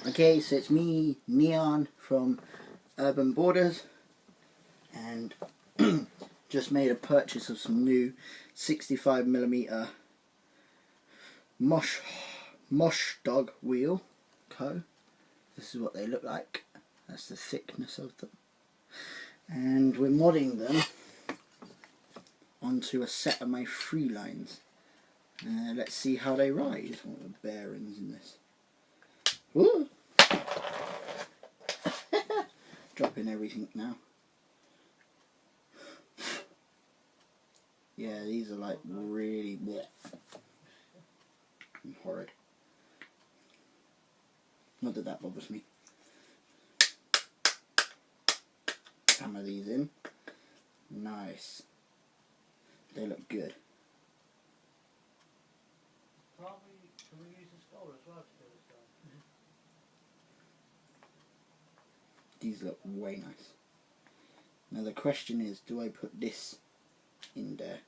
Okay, so it's me, Neon, from Urban Borders, and just made a purchase of some new 65mm mosh dog wheel co. This is what they look like. That's the thickness of them. And we're modding them onto a set of my FreeLines. Let's see how they ride. What are the bearings in this? Ooh. Dropping everything now. Yeah, these are like really bleh and horrid. Not that that bothers me. Hammer these in. Nice. They look good. Can we use the skull as well to do this done? These look way nice. Now the question is, do I put this in there?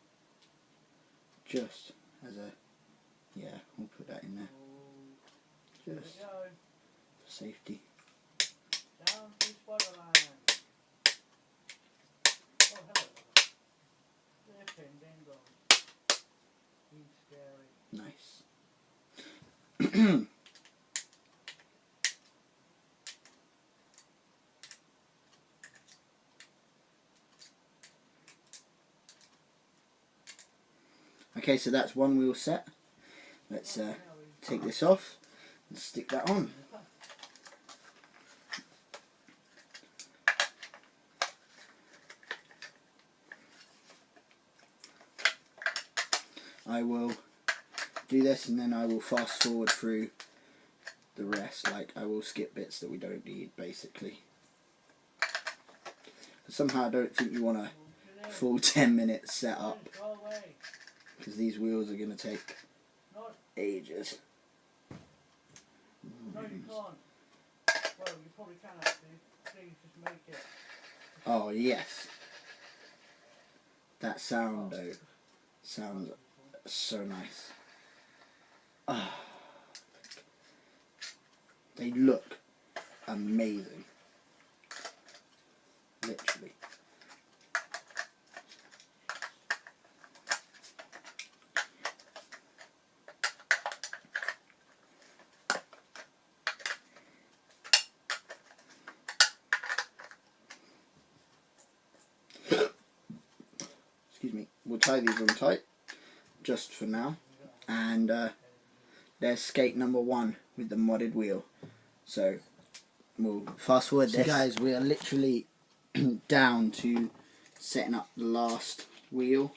Just as a, yeah, we'll put that in there. Just for safety. Down to Spider-Man. Oh, hello. Flipping bingo. He's scary. Nice. Okay, so that's one wheel set. Let's take this off and stick that on. I will do this and then I will fast forward through the rest. Like, I will skip bits that we don't need, basically. Somehow I don't think you want a full 10-minute setup, because these wheels are going to take ages. No, you can't. Well, you probably can actually. Please just make it. Oh, yes. That sound, though, sounds so nice. Oh, they look amazing. Literally. Excuse me. We'll tie these on tight just for now, and there's skate number 1 with the modded wheel. So we'll fast forward this. So guys, we are literally down to setting up the last wheel.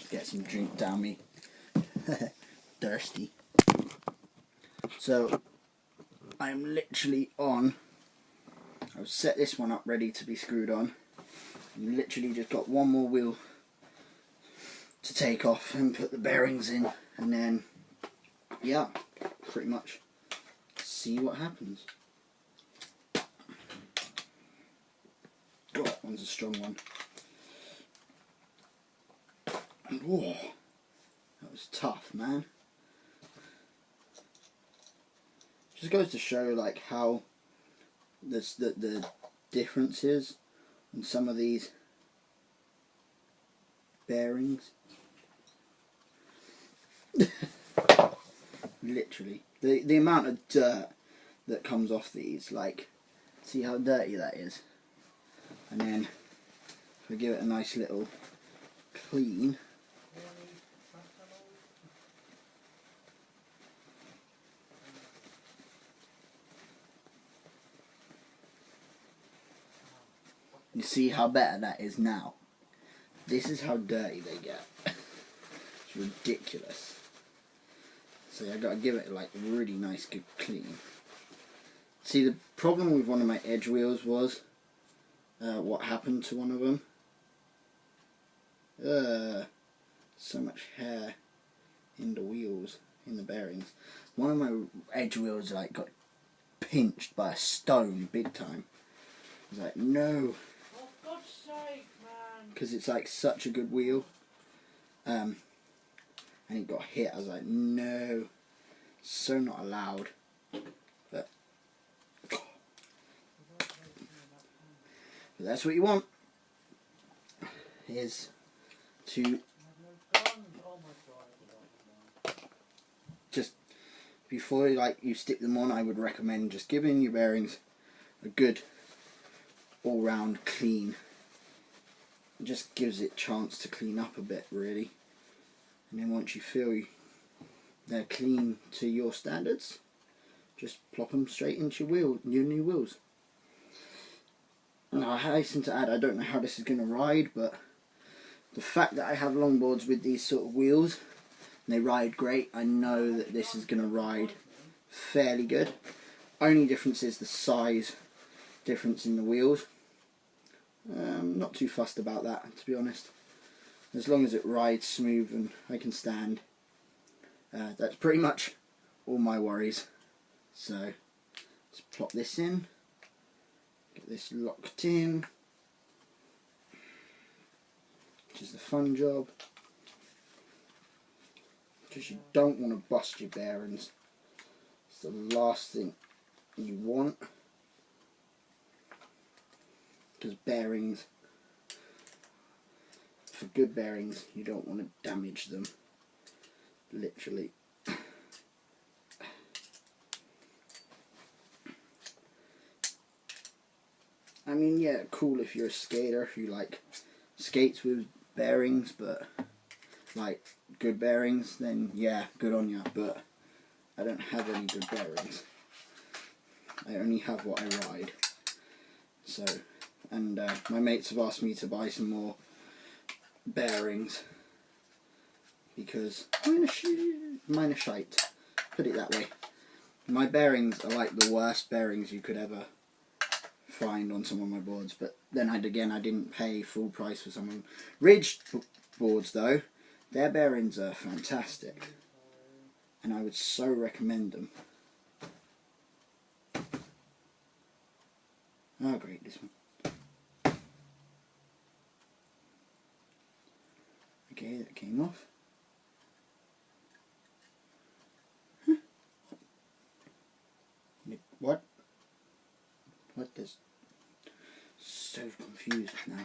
Get some drink down me. Thirsty. So I'm literally on. I've set this one up ready to be screwed on. I've literally just got one more wheel to take off and put the bearings in, and then yeah, pretty much see what happens. Oh, that one's a strong one. Whoa, that was tough, man. Just goes to show like how the differences in some of these bearings. Literally, the amount of dirt that comes off these, like, see how dirty that is, and then if we give it a nice little clean, you see how better that is now. This is how dirty they get. It's ridiculous. So I gotta give it like a really nice good clean. See, the problem with one of my edge wheels was what happened to one of them. So much hair in the wheels, in the bearings. One of my edge wheels like got pinched by a stone big time. I was like, no. For God's sake, man. Because it's like such a good wheel. and it got hit. I was like, no, so not allowed. But that's what you want, is to just, before you stick them on, I would recommend just giving your bearings a good all-round clean. It just gives it a chance to clean up a bit, really. And then once you feel they're clean to your standards, just plop them straight into your new wheels. Now, I hasten to add, I don't know how this is going to ride, but the fact that I have longboards with these sort of wheels, and they ride great, I know that this is going to ride fairly good. Only difference is the size difference in the wheels. Not too fussed about that, to be honest. As long as it rides smooth and I can stand, that's pretty much all my worries. So let's plop this in, get this locked in, which is the fun job, because you don't want to bust your bearings. It's the last thing you want, because bearings, for good bearings, you don't want to damage them, literally. I mean, yeah, cool if you're a skater who like skates with bearings, but like good bearings, then yeah, good on you. But I don't have any good bearings. I only have what I ride. So, and my mates have asked me to buy some more bearings because mine are shite. Put it that way. My bearings are like the worst bearings you could ever find on some of my boards, but then I didn't pay full price for some of them. Ridge boards though, their bearings are fantastic, and I would so recommend them. Oh great, this one. Okay, that came off. Huh. What? What does... So confused now.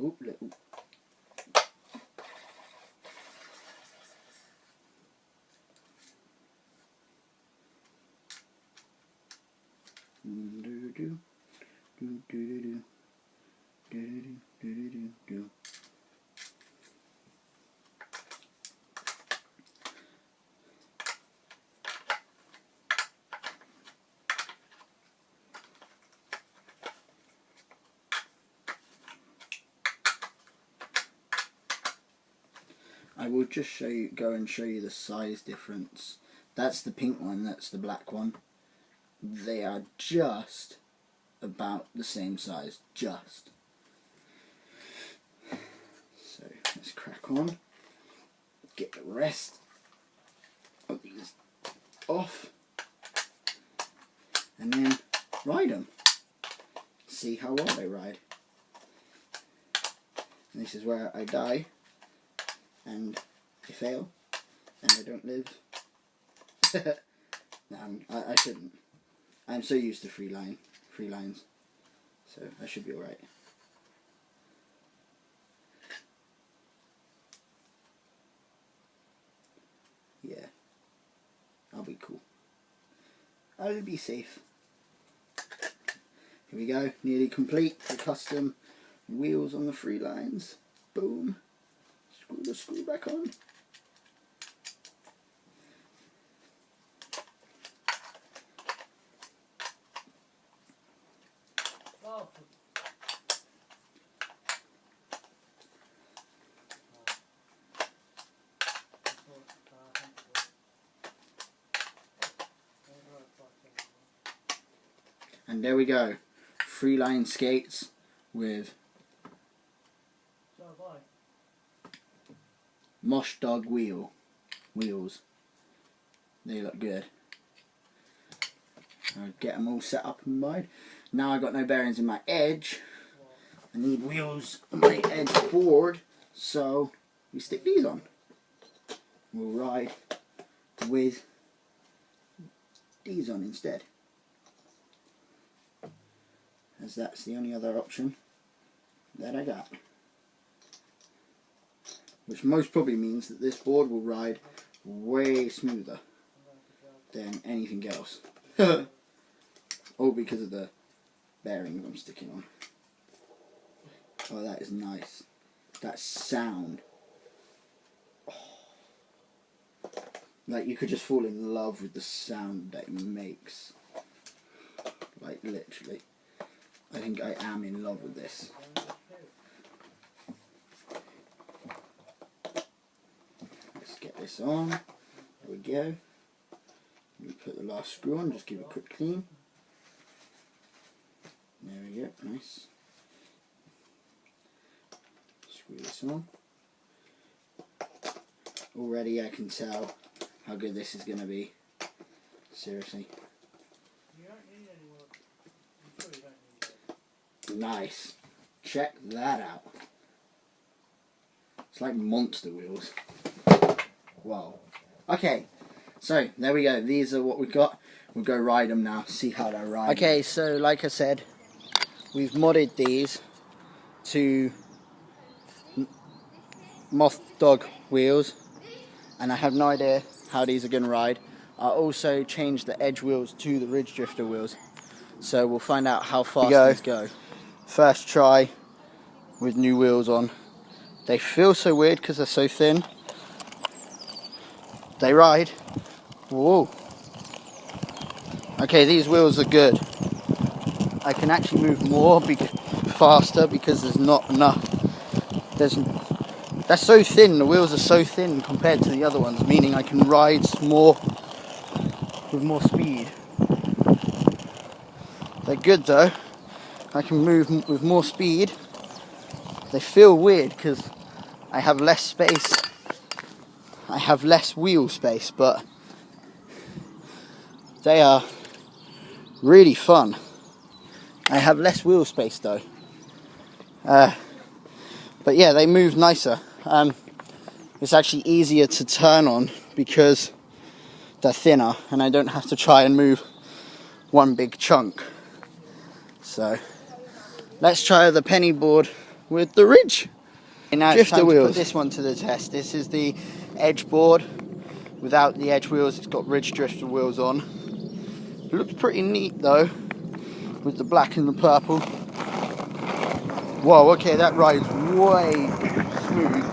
Oh, little. Do do do do do do do do do. I will just go and show you the size difference. That's the pink one, that's the black one. They are just about the same size, just. So let's crack on, get the rest of these off, and then ride them. See how well they ride. And this is where I die, and I fail, and I don't live. No, I shouldn't. I'm so used to FreeLines, so I should be alright. Yeah, I'll be cool. I'll be safe. Here we go, nearly complete. The custom wheels on the FreeLines. Boom. Screw the screw back on. And there we go, FreeLine skates with mosh dog wheels. They look good. I'll get them all set up in mine. Now I've got no bearings in my edge. I need wheels on my edge board, so we stick these on. We'll ride with these on instead, as that's the only other option that I got. Which most probably means that this board will ride way smoother than anything else. All because of the bearings I'm sticking on. Oh, that is nice. That sound. Oh. Like, you could just fall in love with the sound that it makes. Like, literally. I think I am in love with this. Let's get this on. There we go. We put the last screw on, just give it a quick clean. There we go, nice. Screw this on. Already I can tell how good this is going to be. Seriously. You don't need any work. You really don't need it. Nice. Check that out. It's like monster wheels. Wow. Okay. So, there we go. These are what we've got. We'll go ride them now. See how they ride. Okay, so like I said, we've modded these to Moth Dog wheels. And I have no idea how these are going to ride. I also changed the edge wheels to the Ridge Drifter wheels. So we'll find out how fast these go. First try with new wheels on. They feel so weird because they're so thin. They ride. Whoa. Okay, these wheels are good. I can actually move more faster because there's not enough. They're so thin, the wheels are so thin compared to the other ones, meaning I can ride more with more speed. They're good though. I can move with more speed. They feel weird because I have less space. I have less wheel space, but they are really fun. I have less wheel space though. But yeah, they move nicer. It's actually easier to turn on because they're thinner and I don't have to try and move one big chunk. So let's try the penny board with the Ridge Drifter wheels. Put this one to the test. This is the edge board without the edge wheels. It's got Ridge Drifter wheels on. It looks pretty neat though, with the black and the purple. Whoa, okay, that rides way smooth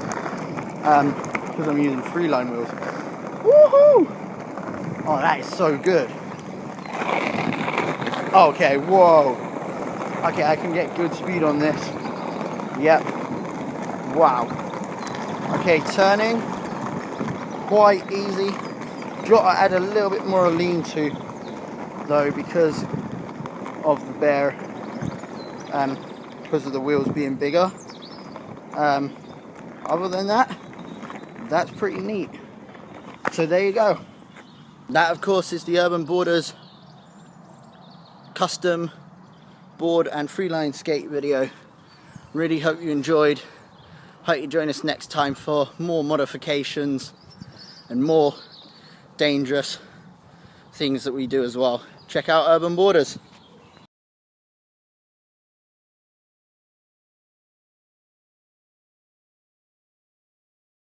because I'm using FreeLine wheels. Woohoo! Oh, that is so good. Okay, whoa. Okay, I can get good speed on this. Yep. Wow. Okay, turning. Quite easy. Got to add a little bit more lean to though because of the bear. Because of the wheels being bigger. Other than that, that's pretty neat. So there you go. That of course is the Urban Borders custom board and FreeLine skate video. Really hope you enjoyed. Hope you join us next time for more modifications and more dangerous things that we do as well. Check out Urban Borders.